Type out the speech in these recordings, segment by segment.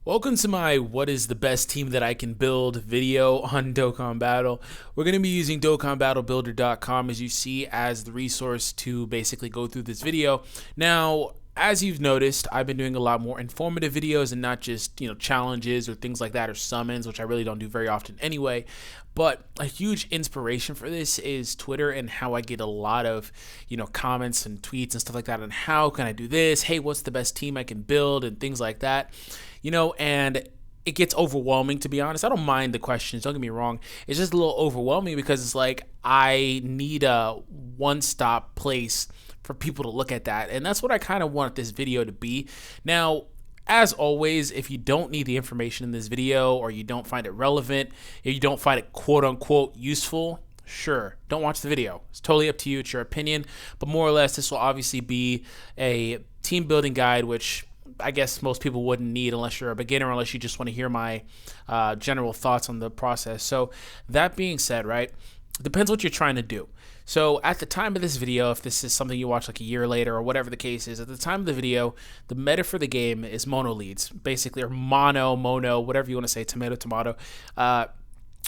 Welcome to my what is the best team that I can build video on Dokkan Battle. We're going to be using DokkanBattleBuilder.com as you see as the resource to basically go through this video. Now, as you've noticed, I've been doing a lot more informative videos and not just, challenges or things like that or summons, which I really don't do very often anyway. But a huge inspiration for this is Twitter and how I get a lot of, comments and tweets and stuff like that on how can I do this? Hey, what's the best team I can build and things like that. And it gets overwhelming, to be honest. I don't mind the questions, don't get me wrong. It's just a little overwhelming because it's like I need a one-stop place for people to look at that. And that's what I kind of want this video to be. Now, as always, if you don't need the information in this video or you don't find it relevant, if you don't find it quote-unquote useful, sure, don't watch the video. It's totally up to you. It's your opinion. But more or less, this will obviously be a team building guide, which I guess most people wouldn't need unless you're a beginner, unless you just want to hear my general thoughts on the process. So that being said, right, it depends what you're trying to do. So at the time of this video, if this is something you watch like a year later or whatever the case is, at the time of the video, the meta for the game is mono leads, basically, or mono, whatever you want to say, tomato.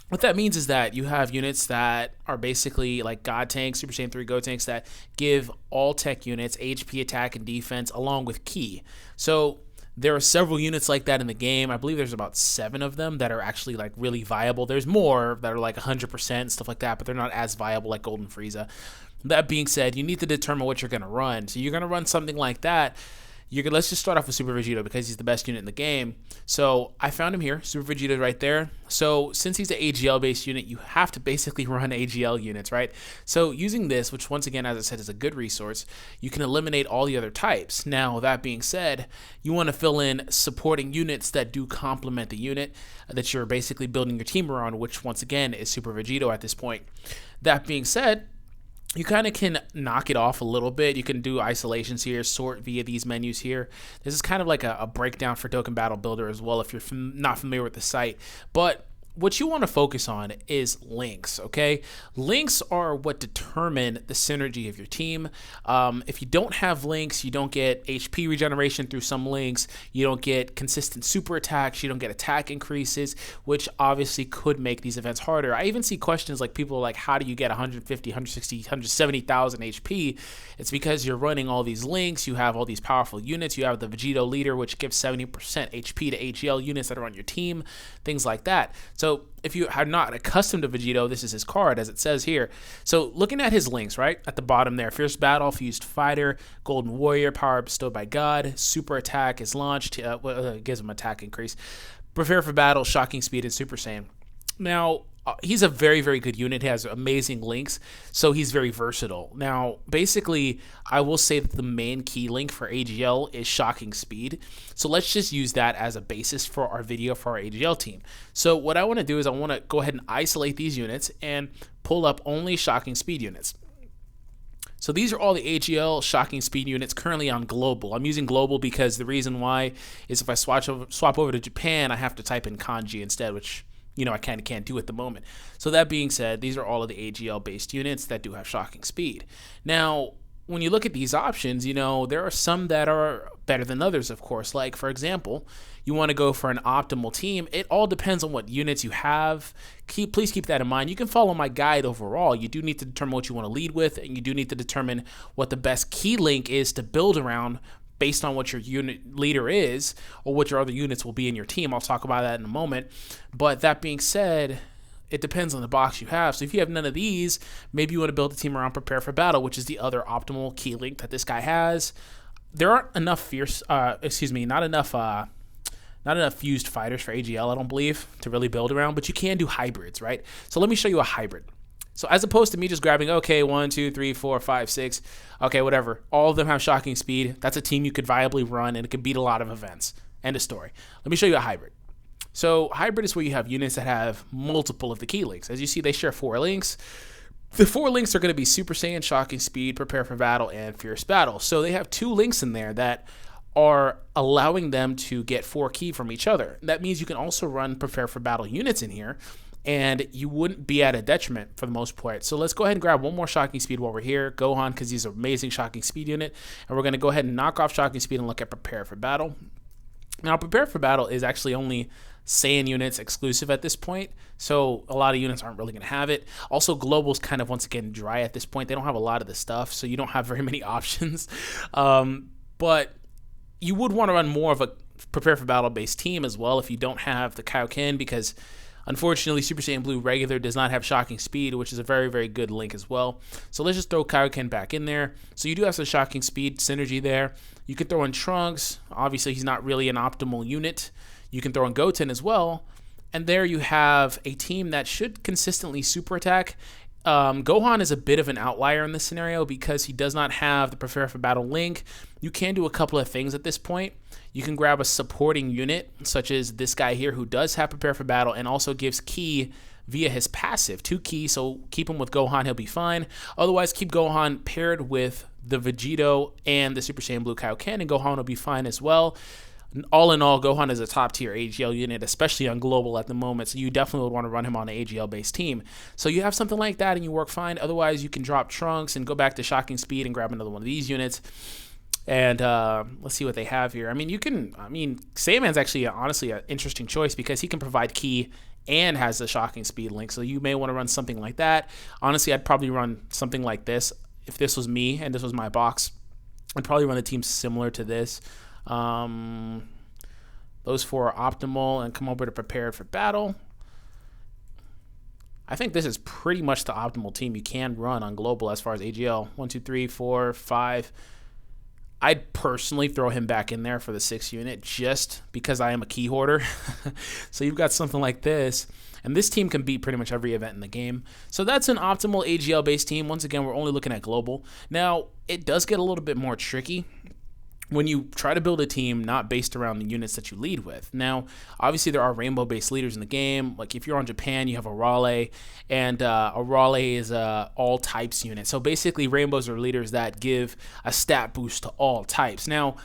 What that means is that you have units that are basically like God tanks, Super Saiyan 3 Go tanks that give all tech units HP, attack, and defense along with ki. So there are several units like that in the game. I believe there's about 7 of them that are actually like really viable. There's more that are like 100% and stuff like that, but they're not as viable like Golden Frieza. That being said, you need to determine what you're going to run. So you're going to run something like that. Let's just start off with Super Vegito because he's the best unit in the game. So I found him here, Super Vegito right there. So since he's an AGL-based unit, you have to basically run AGL units, right? So using this, which once again, as I said, is a good resource, you can eliminate all the other types. Now, that being said, you want to fill in supporting units that do complement the unit that you're basically building your team around, which once again is Super Vegito at this point. That being said, you kind of can knock it off a little bit. You can do isolations here, sort via these menus here. This is kind of like a breakdown for Dokkan Battle Builder as well if you're not familiar with the site. But what you want to focus on is links, okay? Links are what determine the synergy of your team. If you don't have links, you don't get HP regeneration through some links. You don't get consistent super attacks. You don't get attack increases, which obviously could make these events harder. I even see questions like people are like, how do you get 150, 160, 170,000 HP? It's because you're running all these links. You have all these powerful units. You have the Vegito leader, which gives 70% HP to AGL units that are on your team, things like that. So if you are not accustomed to Vegito, this is his card, as it says here. So looking at his links, right, at the bottom there, Fierce Battle, Fused Fighter, Golden Warrior, Power Bestowed by God, Super Attack is launched, gives him attack increase, Prepare for Battle, Shocking Speed, and Super Saiyan. Now, he's a very, very good unit. He has amazing links, so he's very versatile. Now, basically, I will say that the main key link for AGL is Shocking Speed. So let's just use that as a basis for our video for our AGL team. So what I want to do is I want to go ahead and isolate these units and pull up only Shocking Speed units. So these are all the AGL Shocking Speed units currently on Global. I'm using Global because the reason why is if I swap over to Japan, I have to type in kanji instead, which I kind of can't do at the moment. So that being said, these are all of the AGL-based units that do have Shocking Speed. Now, when you look at these options, there are some that are better than others, of course. Like, for example, you want to go for an optimal team. It all depends on what units you have. Please keep that in mind. You can follow my guide overall. You do need to determine what you want to lead with, and you do need to determine what the best key link is to build around based on what your unit leader is or what your other units will be in your team. I'll talk about that in a moment. But that being said, it depends on the box you have. So if you have none of these, maybe you want to build a team around Prepare for Battle, which is the other optimal key link that this guy has. There aren't enough not enough fused fighters for AGL, I don't believe, to really build around, but you can do hybrids, right? So let me show you a hybrid. So as opposed to me just grabbing, okay, 1, 2, 3, 4, 5, 6, okay, whatever. All of them have Shocking Speed. That's a team you could viably run, and it could beat a lot of events. End of story. Let me show you a hybrid. So hybrid is where you have units that have multiple of the key links. As you see, they share 4 links. The 4 links are going to be Super Saiyan, Shocking Speed, Prepare for Battle, and Fierce Battle. So they have 2 links in there that are allowing them to get 4 ki from each other. That means you can also run Prepare for Battle units in here, and you wouldn't be at a detriment for the most part. So let's go ahead and grab one more Shocking Speed while we're here. Gohan, because he's an amazing Shocking Speed unit. And we're going to go ahead and knock off Shocking Speed and look at Prepare for Battle. Now, Prepare for Battle is actually only Saiyan units exclusive at this point, so a lot of units aren't really going to have it. Also, Global's kind of, once again, dry at this point. They don't have a lot of the stuff, so you don't have very many options. But you would want to run more of a Prepare for Battle based team as well if you don't have the Kaioken, because unfortunately Super Saiyan Blue regular does not have Shocking Speed, which is a very, very good link as well. So let's just throw Kaioken back in there. So you do have some Shocking Speed synergy there. You could throw in Trunks. Obviously he's not really an optimal unit. You can throw in Goten as well. And there you have a team that should consistently super attack. Gohan is a bit of an outlier in this scenario because he does not have the Prepare for Battle link. You can do a couple of things at this point. You can grab a supporting unit, such as this guy here who does have Prepare for Battle and also gives Ki via his passive, 2 Ki, so keep him with Gohan, he'll be fine. Otherwise, keep Gohan paired with the Vegito and the Super Saiyan Blue Kaioken, and Gohan will be fine as well. All in all, Gohan is a top-tier AGL unit, especially on Global at the moment, so you definitely would want to run him on an AGL-based team. So you have something like that and you work fine. Otherwise, you can drop Trunks and go back to Shocking Speed and grab another one of these units. And let's see what they have here. I mean, Saiyaman's actually, honestly, an interesting choice because he can provide Ki and has the Shocking Speed link, so you may want to run something like that. Honestly, I'd probably run something like this. If this was me and this was my box, I'd probably run a team similar to this. Those 4 are optimal and come over to Prepared for Battle. I think this is pretty much the optimal team you can run on Global as far as AGL. 1, 2, 3, 4, 5. I'd personally throw him back in there for the 6th unit just because I am a Ki hoarder. So you've got something like this. And this team can beat pretty much every event in the game. So that's an optimal AGL-based team. Once again, we're only looking at Global. Now, it does get a little bit more tricky when you try to build a team not based around the units that you lead with. Now, obviously there are rainbow-based leaders in the game. Like if you're on Japan, you have a Raleigh, and a Raleigh is a all types unit. So basically rainbows are leaders that give a stat boost to all types. Now,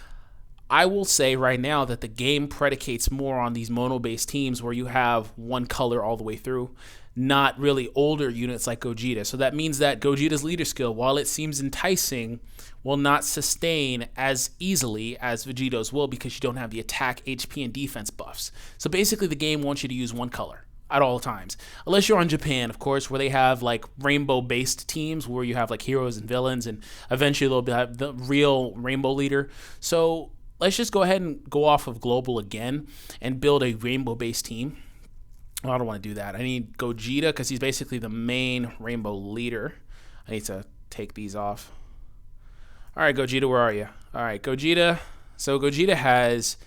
I will say right now that the game predicates more on these mono-based teams where you have one color all the way through, not really older units like Gogeta. So that means that Gogeta's leader skill, while it seems enticing, will not sustain as easily as Vegito's will because you don't have the attack, HP, and defense buffs. So basically the game wants you to use one color at all times. Unless you're on Japan, of course, where they have like rainbow-based teams where you have like heroes and villains, and eventually they'll have the real rainbow leader. So let's just go ahead and go off of Global again and build a rainbow-based team. I don't want to do that. I need Gogeta because he's basically the main rainbow leader. I need to take these off. All right, Gogeta, where are you? All right, Gogeta. So Gogeta has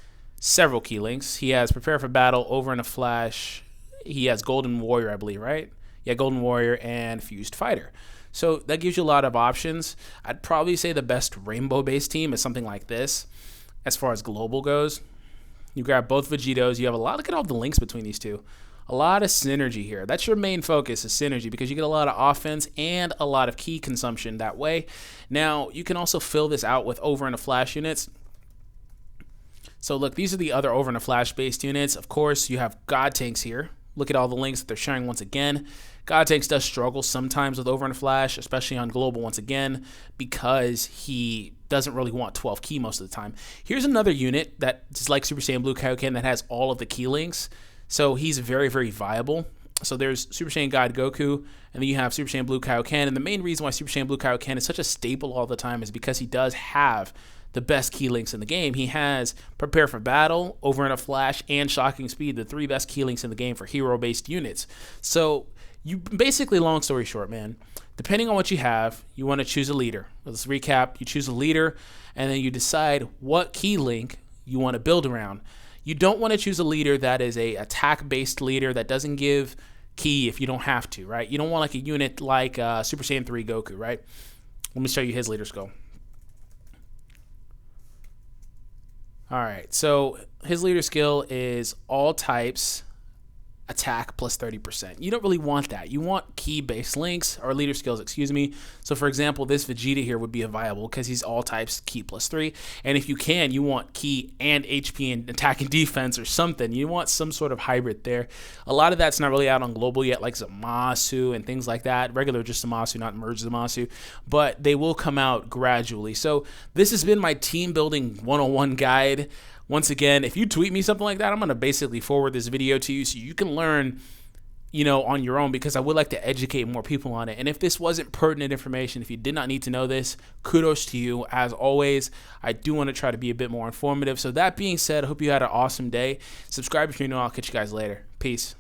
several key links. He has Prepare for Battle, Over in a Flash. He has Golden Warrior, I believe, right? Yeah, Golden Warrior and Fused Fighter. So that gives you a lot of options. I'd probably say the best rainbow-based team is something like this as far as Global goes. You grab both Vegitos. You have a lot. Look at all the links between these two. A lot of synergy here. That's your main focus, is synergy, because you get a lot of offense and a lot of key consumption that way. Now, you can also fill this out with Over in a Flash units. So look, these are the other Over in a Flash based units. Of course, you have God Tanks here. Look at all the links that they're sharing once again. God Tanks does struggle sometimes with Over in a Flash, especially on Global once again, because he doesn't really want 12 key most of the time. Here's another unit that is like Super Saiyan Blue Kaioken that has all of the key links. So he's very, very viable. So there's Super Saiyan God Goku, and then you have Super Saiyan Blue Kaioken. And the main reason why Super Saiyan Blue Kaioken is such a staple all the time is because he does have the best key links in the game. He has Prepare for Battle, Over in a Flash, and Shocking Speed, the 3 best key links in the game for hero-based units. So you basically, long story short, man, depending on what you have, you want to choose a leader. Let's recap. You choose a leader, and then you decide what key link you want to build around. You don't want to choose a leader that is a attack-based leader that doesn't give key if you don't have to, right? You don't want like a unit like Super Saiyan 3 Goku, right? Let me show you his leader skill. All right, so his leader skill is all types attack plus 30%. You don't really want that. You want key-based links, or leader skills, excuse me. So for example, this Vegeta here would be a viable because he's all types key plus 3. And if you can, you want key and HP and attack and defense or something. You want some sort of hybrid there. A lot of that's not really out on Global yet, like Zamasu and things like that. Regular just Zamasu, not merged Zamasu. But they will come out gradually. So this has been my team building 101 guide. Once again, if you tweet me something like that, I'm going to basically forward this video to you so you can learn, you know, on your own, because I would like to educate more people on it. And if this wasn't pertinent information, if you did not need to know this, kudos to you. As always, I do want to try to be a bit more informative. So that being said, I hope you had an awesome day. Subscribe if you're new. I'll catch you guys later. Peace.